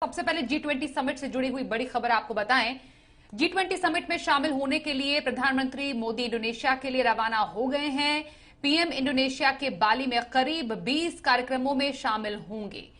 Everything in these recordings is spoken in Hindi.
सबसे पहले G20 समिट से जुड़ी हुई बड़ी खबर आपको बताएं। G20 समिट में शामिल होने के लिए प्रधानमंत्री मोदी इंडोनेशिया के लिए रवाना हो गए हैं। पीएम इंडोनेशिया के बाली में करीब 20 कार्यक्रमों में शामिल होंगे।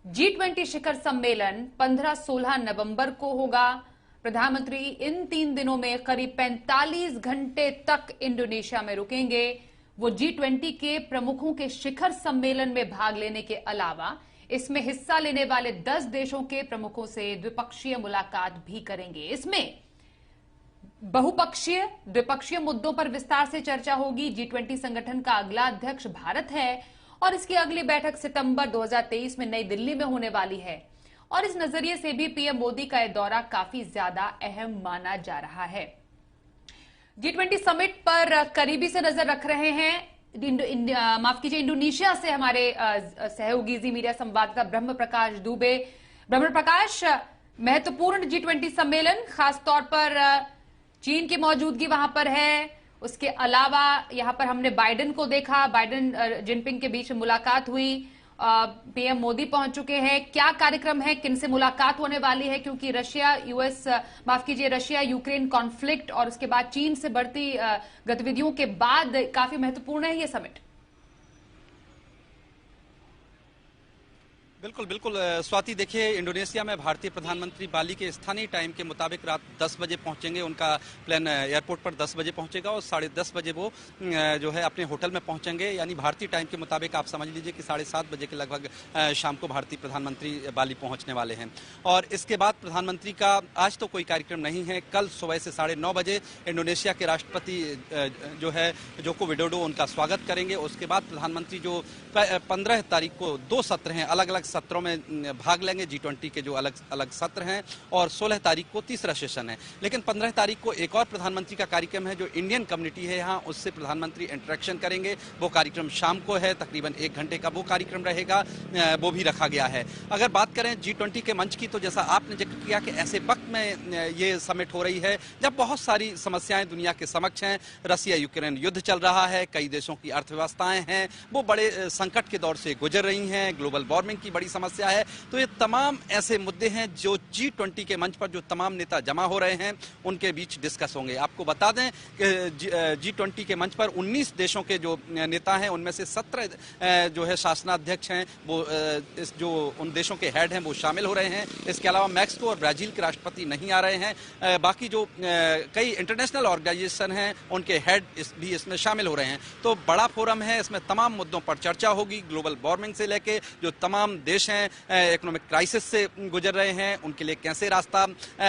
G20 शिखर सम्मेलन 15-16 नवंबर को होगा। प्रधानमंत्री इन 3 दिनों में करीब 45 घंटे तक इंडोनेशिया में रुकेंगे। वो G20 के प्रमुखों के शिखर सम्मेलन में भाग लेने के अलावा इसमें हिस्सा लेने वाले 10 देशों के प्रमुखों से द्विपक्षीय मुलाकात भी करेंगे। इसमें बहुपक्षीय द्विपक्षीय मुद्दों पर विस्तार से चर्चा होगी। G20 संगठन का अगला अध्यक्ष भारत है और इसकी अगली बैठक सितंबर 2023 में नई दिल्ली में होने वाली है और इस नजरिए से भी पीएम मोदी का यह दौरा काफी ज्यादा अहम माना जा रहा है। G20 समिट पर करीबी से नजर रख रहे हैं माफ कीजिए इंडोनेशिया से हमारे सहयोगी जी मीडिया संवाददाता ब्रह्म प्रकाश दुबे। ब्रह्म प्रकाश, महत्वपूर्ण G20 सम्मेलन, खासतौर पर चीन की मौजूदगी वहां पर है। उसके अलावा यहां पर हमने बाइडेन को देखा, बाइडेन जिनपिंग के बीच मुलाकात हुई। पीएम मोदी पहुंच चुके हैं। क्या कार्यक्रम है, किनसे मुलाकात होने वाली है? क्योंकि रशिया यूक्रेन कॉन्फ्लिक्ट और उसके बाद चीन से बढ़ती गतिविधियों के बाद काफी महत्वपूर्ण है ये समिट। बिल्कुल बिल्कुल स्वाति, देखिए इंडोनेशिया में भारतीय प्रधानमंत्री बाली के स्थानीय टाइम के मुताबिक रात 10 बजे पहुंचेंगे। उनका प्लेन एयरपोर्ट पर 10 बजे पहुंचेगा और 10:30 बजे वो जो है अपने होटल में पहुंचेंगे। यानी भारतीय टाइम के मुताबिक आप समझ लीजिए कि 7:30 बजे के लगभग शाम को भारतीय प्रधानमंत्री बाली पहुंचने वाले हैं। और इसके बाद प्रधानमंत्री का आज तो कोई कार्यक्रम नहीं है। कल सुबह से 9:30 बजे इंडोनेशिया के राष्ट्रपति जो है जोको विडोडो उनका स्वागत करेंगे। उसके बाद प्रधानमंत्री जो 15 तारीख को 2 सत्र हैं, अलग अलग सत्रों में भाग लेंगे। G20 के जो अलग अलग सत्र हैं और 16 तारीख को तीसरा सेशन है। लेकिन 15 तारीख को एक और प्रधानमंत्री का कार्यक्रम है जो इंडियन कम्युनिटी है यहाँ, उससे प्रधानमंत्री इंटरेक्शन करेंगे। वो कार्यक्रम शाम को है, तकरीबन 1 घंटे का वो कार्यक्रम रहेगा, वो भी रखा गया है। अगर बात करें G20 के मंच की, तो जैसा आपने जिक्र किया कि ऐसे वक्त में ये समिट हो रही है जब बहुत सारी समस्याएं दुनिया के समक्ष हैं। रसिया यूक्रेन युद्ध चल रहा है, कई देशों की अर्थव्यवस्थाएं हैं वो बड़े संकट के दौर से गुजर रही हैं, ग्लोबल वार्मिंग की बड़ी समस्या है। तो ये तमाम ऐसे मुद्दे हैं जो G20 के मंच पर जो तमाम नेता जमा हो रहे हैं उनके बीच डिस्कस होंगे। आपको बता दें कि G20 के मंच पर 19 देशों के जो नेता हैं उनमें से 17 जो है शासनाध्यक्ष हैं, वो जो उन देशों के हेड हैं वो शामिल हो रहे हैं। इसके अलावा मैक्सिको और ब्राजील के राष्ट्रपति नहीं आ रहे हैं। बाकी जो कई इंटरनेशनल ऑर्गेनाइजेशन हैं उनके हेड भी इसमें शामिल हो रहे हैं। तो बड़ा फोरम है, इसमें तमाम मुद्दों पर चर्चा होगी। ग्लोबल वार्मिंग से लेके जो तमाम देश हैं इकोनॉमिक क्राइसिस से गुजर रहे हैं उनके लिए कैसे रास्ता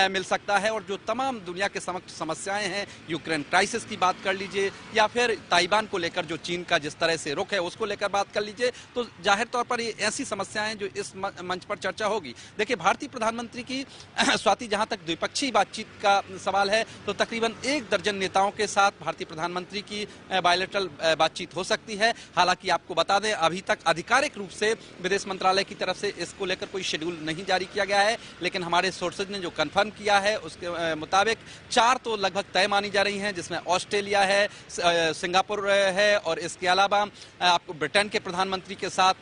मिल सकता है, और जो तमाम दुनिया के समक्ष समस्याएं हैं, यूक्रेन क्राइसिस की बात कर लीजिए या फिर ताइवान को लेकर जो चीन का जिस तरह से रुख है उसको लेकर बात कर लीजिए, तो जाहिर तौर पर ये ऐसी समस्याएं जो इस मंच पर चर्चा होगी। देखिए भारतीय प्रधानमंत्री की स्वाति, जहां तक द्विपक्षीय बातचीत का सवाल है तो तकरीबन 1 दर्जन नेताओं के साथ भारतीय प्रधानमंत्री की बायलैटरल बातचीत हो सकती है। हालांकि आपको बता दें अभी तक आधिकारिक रूप से विदेश मंत्रालय की तरफ से इसको लेकर कोई शेड्यूल नहीं जारी किया गया है, लेकिन हमारे सोर्सेज ने जो कंफर्म किया है उसके मुताबिक 4 तो लगभग तय मानी जा रही हैं, जिसमें ऑस्ट्रेलिया है, सिंगापुर है और इसके अलावा आपको ब्रिटेन के प्रधानमंत्री के साथ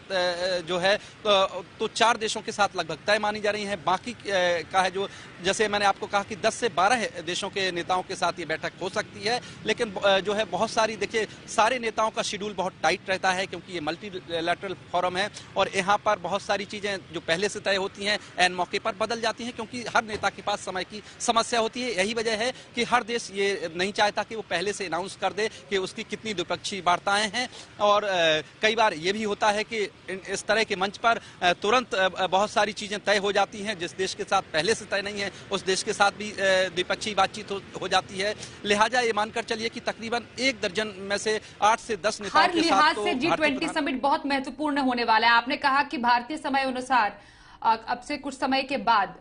जो है तो 4 देशों के साथ लगभग तय मानी जा रही हैं। बाकी का है जो, जैसे मैंने आपको कहा कि 10 से 12 देशों के नेताओं के साथ ये बैठक हो सकती है, लेकिन जो है बहुत सारी, देखिए सारे नेताओं का शेड्यूल बहुत टाइट रहता है क्योंकि ये मल्टीलैटरल फोरम है और यहाँ पर बहुत सारी चीजें जो पहले से तय होती हैं एन मौके पर बदल जाती हैं, क्योंकि हर नेता के पास समय की समस्या होती है। यही वजह है कि हर देश ये नहीं चाहता कि वो पहले से अनाउंस कर दे कि उसकी कितनी द्विपक्षीय वार्ताएं हैं, और कई बार ये भी होता है कि इस तरह के मंच पर तुरंत बहुत सारी चीजें तय हो जाती हैं। जिस देश के साथ पहले से तय नहीं है उस देश के साथ भी द्विपक्षीय बातचीत हो जाती है। लिहाजा ये मानकर चलिए कि तकरीबन 1 दर्जन में से 8 से 10 नेताओं के साथ तो G20 समिट बहुत महत्वपूर्ण होने वाला है। आपने कहा कि भारतीय समय अनुसार अब से कुछ समय के बाद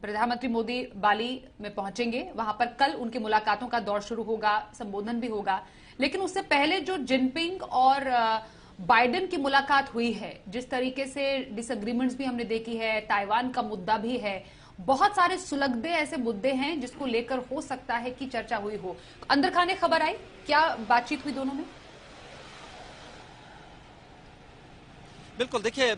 प्रधानमंत्री मोदी बाली में पहुंचेंगे। वहां पर कल उनकी मुलाकातों का दौर शुरू होगा, संबोधन भी होगा, लेकिन उससे पहले जो जिनपिंग और बाइडेन की मुलाकात हुई है, जिस तरीके से डिसएग्रीमेंट्स भी हमने देखी है, ताइवान का मुद्दा भी है, बहुत सारे सुलगदे ऐसे मुद्दे हैं जिसको लेकर हो सकता है कि चर्चा हुई हो। अंदर खाने खबर आई, क्या बातचीत हुई दोनों में? बिल्कुल, देखिए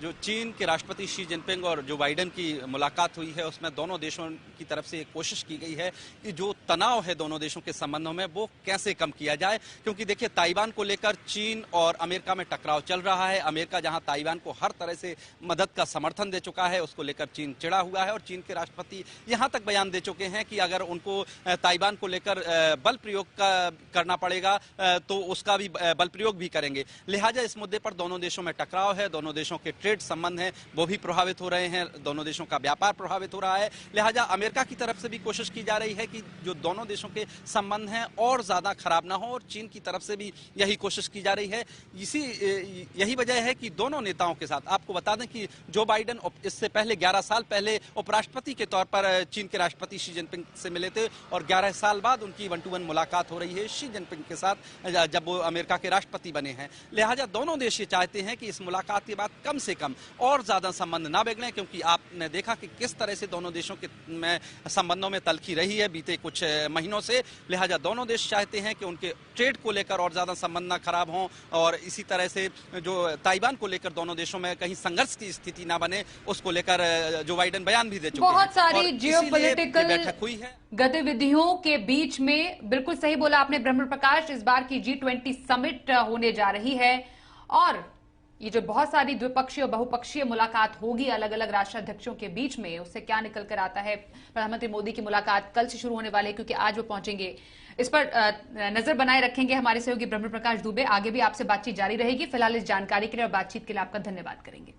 जो चीन के राष्ट्रपति शी जिनपिंग और जो बाइडेन की मुलाकात हुई है उसमें दोनों देशों की तरफ से कोशिश की गई है कि जो तनाव है दोनों देशों के संबंधों में वो कैसे कम किया जाए, क्योंकि देखिए ताइवान को लेकर चीन और अमेरिका में टकराव चल रहा है। अमेरिका जहां ताइवान को हर तरह से मदद का समर्थन दे चुका है, उसको लेकर चीन चिढ़ा हुआ है और चीन के राष्ट्रपति यहां तक बयान दे चुके हैं कि अगर उनको ताइवान को लेकर बल प्रयोग करना पड़ेगा तो उसका भी बल प्रयोग भी करेंगे। लिहाजा इस मुद्दे पर दोनों देशों में टकराव है, दोनों देशों के ट्रेड संबंध हैं वो भी प्रभावित हो रहे हैं, दोनों देशों का व्यापार प्रभावित हो रहा है। लिहाजा अमेरिका की तरफ से भी कोशिश की जा रही है कि जो दोनों देशों के संबंध हैं और ज्यादा खराब ना हो, और चीन की तरफ से भी यही कोशिश की जा रही है। यही वजह है कि दोनों नेताओं के साथ, आपको बता दें कि जो बाइडेन इससे पहले 11 साल पहले उपराष्ट्रपति के तौर पर चीन के राष्ट्रपति शी जिनपिंग से मिले थे और 11 साल बाद उनकी 1-to-1 मुलाकात हो रही है शी जिनपिंग के साथ जब वो अमेरिका के राष्ट्रपति बने हैं। लिहाजा दोनों देश ये चाहते हैं कि इस मुलाकात के बाद कम से कम और ज्यादा संबंध ना बिगड़े, क्योंकि आपने देखा कि किस तरह से दोनों देशों के संबंधों में तलखी रही है बीते कुछ महीनों से। लिहाजा दोनों देश चाहते हैं कि उनके ट्रेड को लेकर और ज्यादा संबंध ना खराब हों और इसी तरह से जो ताइवान को लेकर दोनों देशों में कहीं संघर्ष की स्थिति ना बने, उसको लेकर जो बाइडेन बयान भी दे चुके हैं। बहुत सारी जियोपॉलिटिकल बैठक हुई है गतिविधियों के बीच में। बिल्कुल सही बोला आपने ब्रह्म प्रकाश, इस बार की G20 समिट होने जा रही है और ये जो बहुत सारी द्विपक्षीय और बहुपक्षीय मुलाकात होगी अलग अलग राष्ट्राध्यक्षों के बीच में, उससे क्या निकल कर आता है। प्रधानमंत्री मोदी की मुलाकात कल से शुरू होने वाली है क्योंकि आज वो पहुंचेंगे। इस पर नजर बनाए रखेंगे हमारे सहयोगी ब्रह्म प्रकाश दुबे। आगे भी आपसे बातचीत जारी रहेगी। फिलहाल इस जानकारी के लिए और बातचीत के लिए आपका धन्यवाद करेंगे।